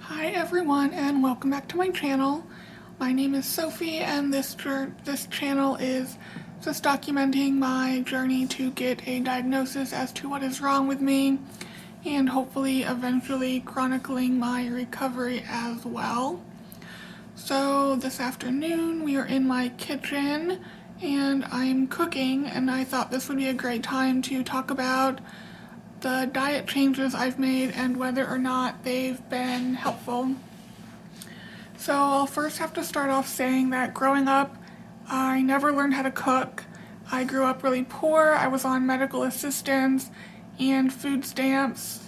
Hi everyone and welcome back to my channel. My name is Sophie and this channel is just documenting my journey to get a diagnosis as to what is wrong with me and hopefully eventually chronicling my recovery as well. So this afternoon we are in my kitchen and I'm cooking, and I thought this would be a great time to talk about the diet changes I've made and whether or not they've been helpful. So I'll first have to start off saying that growing up, I never learned how to cook. I grew up really poor. I was on medical assistance and food stamps.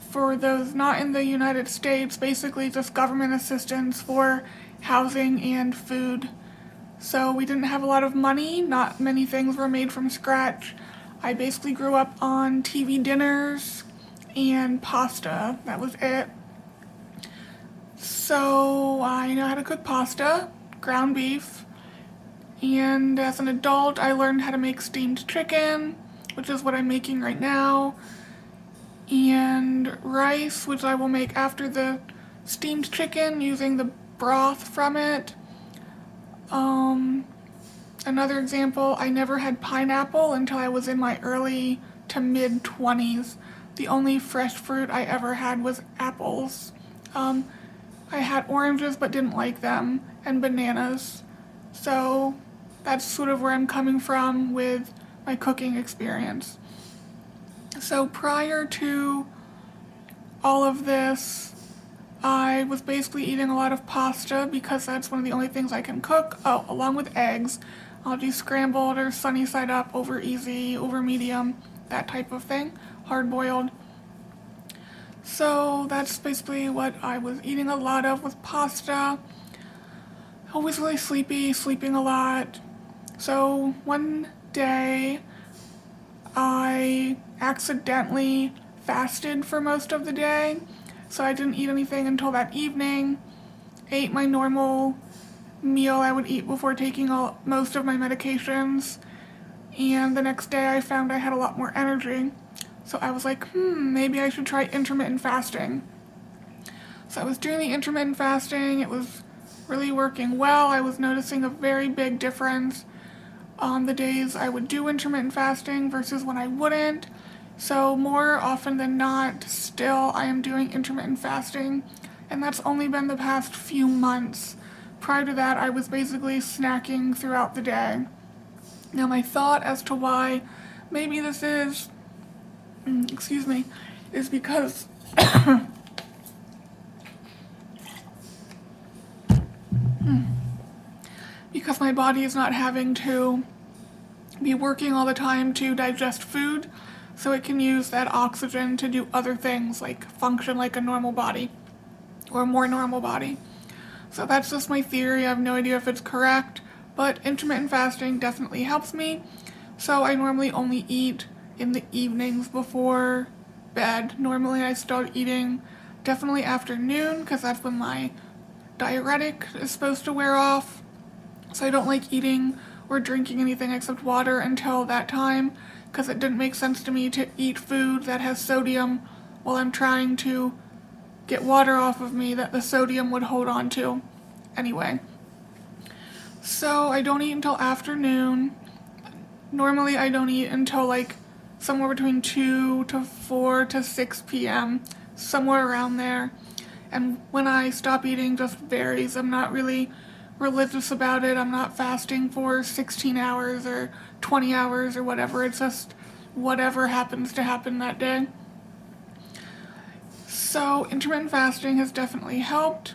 For those not in the United States, basically just government assistance for housing and food. So we didn't have a lot of money. Not many things were made from scratch. I basically grew up on TV dinners and pasta. That was it. So I know how to cook pasta, ground beef, and as an adult I learned how to make steamed chicken, which is what I'm making right now, and rice, which I will make after the steamed chicken using the broth from it. Another example, I never had pineapple until I was in my early to mid 20s. The only fresh fruit I ever had was apples. I had oranges but didn't like them, and bananas. So that's sort of where I'm coming from with my cooking experience. So prior to all of this, I was basically eating a lot of pasta because that's one of the only things I can cook. Oh, along with eggs. I'll do scrambled or sunny side up, over easy, over medium, that type of thing, hard boiled. So that's basically what I was eating a lot of, was pasta. Always really sleepy, sleeping a lot. So one day I accidentally fasted for most of the day. So I didn't eat anything until that evening, ate my normal meal I would eat before taking most of my medications, and the next day I found I had a lot more energy. So I was like, maybe I should try intermittent fasting. So I was doing the intermittent fasting. It was really working well. I was noticing a very big difference on the days I would do intermittent fasting versus when I wouldn't. So more often than not, still I am doing intermittent fasting, and that's only been the past few months. Prior to that, I was basically snacking throughout the day. Now my thought as to why maybe this is, is because because my body is not having to be working all the time to digest food, so it can use that oxygen to do other things, like function like a normal body, or a more normal body. So that's just my theory. I have no idea if it's correct, but intermittent fasting definitely helps me. So I normally only eat in the evenings before bed. Normally I start eating definitely after noon, because that's when my diuretic is supposed to wear off. So I don't like eating or drinking anything except water until that time, because it didn't make sense to me to eat food that has sodium while I'm trying to get water off of me that the sodium would hold on to. Anyway, so I don't eat until afternoon. Normally I don't eat until like somewhere between 2 to 4 to 6 p.m., somewhere around there. And when I stop eating just varies. I'm not really religious about it. I'm not fasting for 16 hours or 20 hours or whatever. It's just whatever happens to happen that day. So intermittent fasting has definitely helped.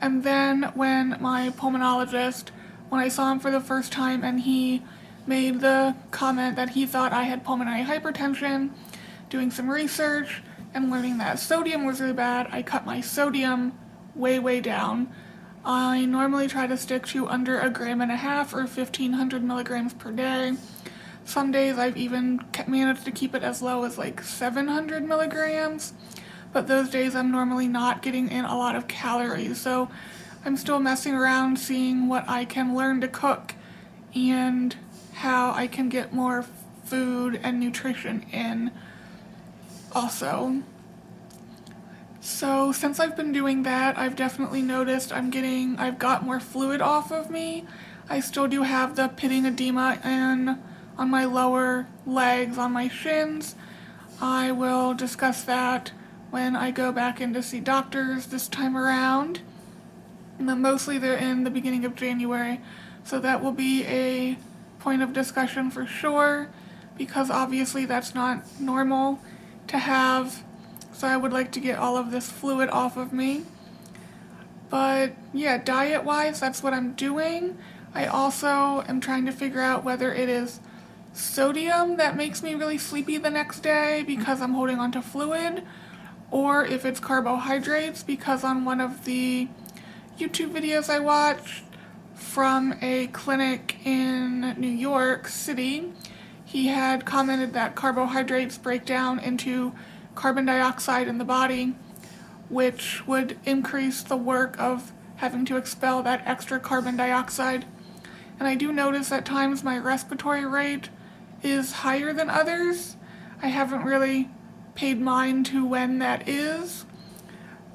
And then when my pulmonologist, when I saw him for the first time and he made the comment that he thought I had pulmonary hypertension, doing some research and learning that sodium was really bad, I cut my sodium way down. I normally try to stick to under 1.5 grams or 1,500 milligrams per day. Some days I've even managed to keep it as low as like 700 milligrams. But those days I'm normally not getting in a lot of calories, so I'm still messing around seeing what I can learn to cook and how I can get more food and nutrition in also. So since I've been doing that, I've definitely noticed I've got more fluid off of me. I still do have the pitting edema on my lower legs, on my shins. I will discuss that when I go back in to see doctors this time around. And then mostly they're in the beginning of January, so that will be a point of discussion for sure, because obviously that's not normal to have. So I would like to get all of this fluid off of me. But yeah, diet-wise, that's what I'm doing. I also am trying to figure out whether it is sodium that makes me really sleepy the next day because I'm holding onto fluid, or if it's carbohydrates, because on one of the YouTube videos I watched from a clinic in New York City, he had commented that carbohydrates break down into carbon dioxide in the body, which would increase the work of having to expel that extra carbon dioxide. And I do notice at times my respiratory rate is higher than others. I haven't really paid mind to when that is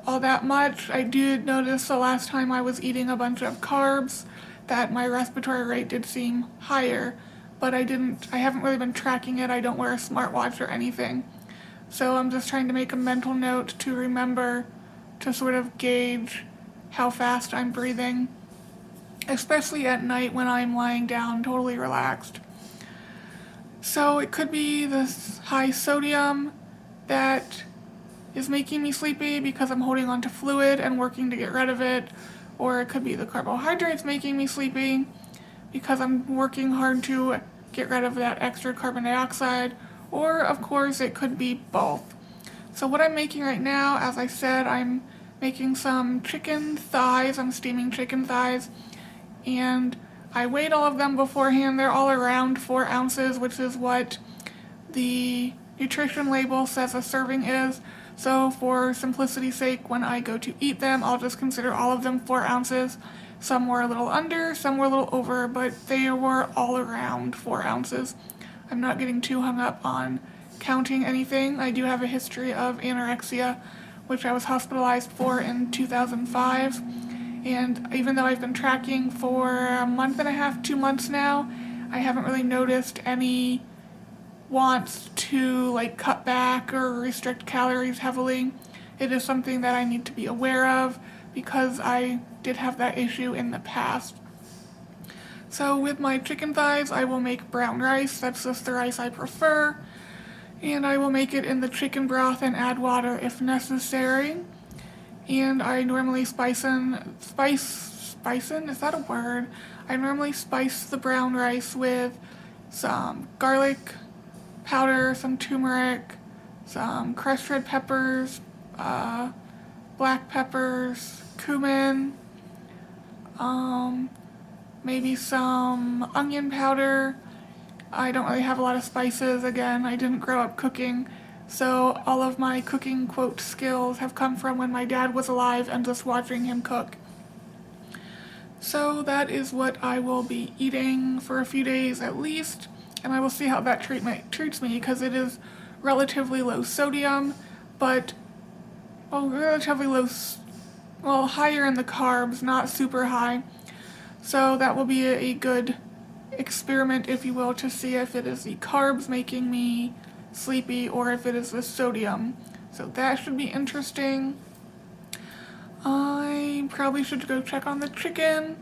all that much. I did notice the last time I was eating a bunch of carbs that my respiratory rate did seem higher, but I haven't really been tracking it. I don't wear a smartwatch or anything. So I'm just trying to make a mental note to remember to sort of gauge how fast I'm breathing, especially at night when I'm lying down totally relaxed. So it could be this high sodium that is making me sleepy because I'm holding onto fluid and working to get rid of it, or it could be the carbohydrates making me sleepy because I'm working hard to get rid of that extra carbon dioxide, or of course it could be both. So what I'm making right now, as I said, I'm making some chicken thighs. I'm steaming chicken thighs, and I weighed all of them beforehand. They're all around 4 ounces, which is what the nutrition label says a serving is. So for simplicity's sake, when I go to eat them, I'll just consider all of them 4 ounces. Some were a little under, some were a little over, but they were all around 4 ounces. I'm not getting too hung up on counting anything. I do have a history of anorexia, which I was hospitalized for in 2005. And even though I've been tracking for a month and a half, 2 months now, I haven't really noticed any wants to cut back or restrict calories heavily. It is something that I need to be aware of because I did have that issue in the past. So with my chicken thighs, I will make brown rice. That's just the rice I prefer. And I will make it in the chicken broth and add water if necessary. And I normally spice, is that a word? I normally spice the brown rice with some garlic powder, some turmeric, some crushed red peppers, black peppers, cumin, maybe some onion powder. I don't really have a lot of spices. Again, I didn't grow up cooking, so all of my cooking, quote, skills have come from when my dad was alive and just watching him cook. So that is what I will be eating for a few days at least, and I will see how that treats me, because it is relatively low sodium, but relatively low, higher in the carbs, not super high. So that will be a good experiment, if you will, to see if it is the carbs making me sleepy or if it is the sodium. So that should be interesting. I probably should go check on the chicken,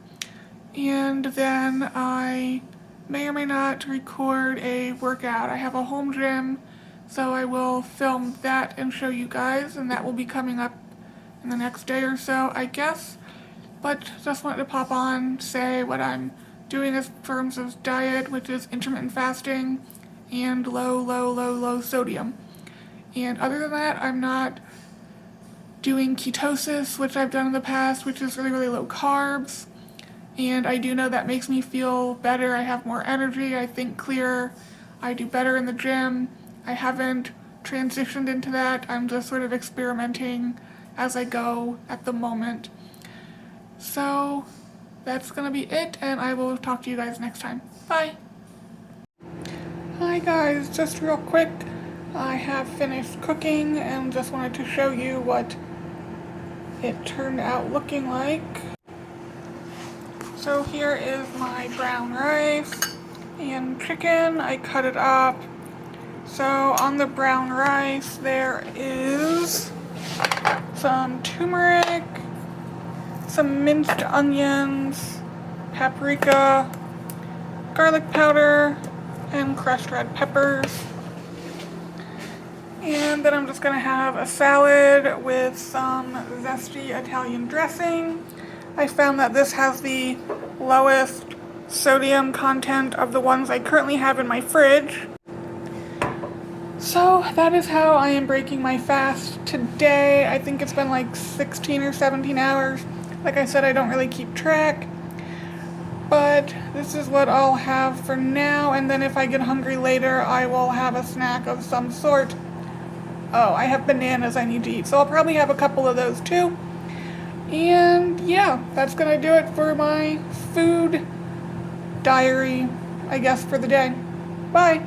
and then I may or may not record a workout. I have a home gym, so I will film that and show you guys, and that will be coming up in the next day or so, I guess. But just wanted to pop on, say what I'm doing in terms of diet, which is intermittent fasting and low sodium. And other than that, I'm not doing ketosis, which I've done in the past, which is really low carbs. And I do know that makes me feel better. I have more energy, I think clearer, I do better in the gym. I haven't transitioned into that. I'm just sort of experimenting as I go at the moment. So that's gonna be it, and I will talk to you guys next time. Bye! Hi guys, just real quick, I have finished cooking and just wanted to show you what it turned out looking like. So here is my brown rice and chicken. I cut it up. So on the brown rice there is some turmeric, some minced onions, paprika, garlic powder, and crushed red peppers. And then I'm just gonna have a salad with some zesty Italian dressing. I found that this has the lowest sodium content of the ones I currently have in my fridge. So that is how I am breaking my fast today. I think it's been like 16 or 17 hours. Like I said, I don't really keep track. But this is what I'll have for now, and then if I get hungry later, I will have a snack of some sort. Oh, I have bananas I need to eat, so I'll probably have a couple of those too. And yeah, that's gonna do it for my food diary, I guess, for the day. Bye!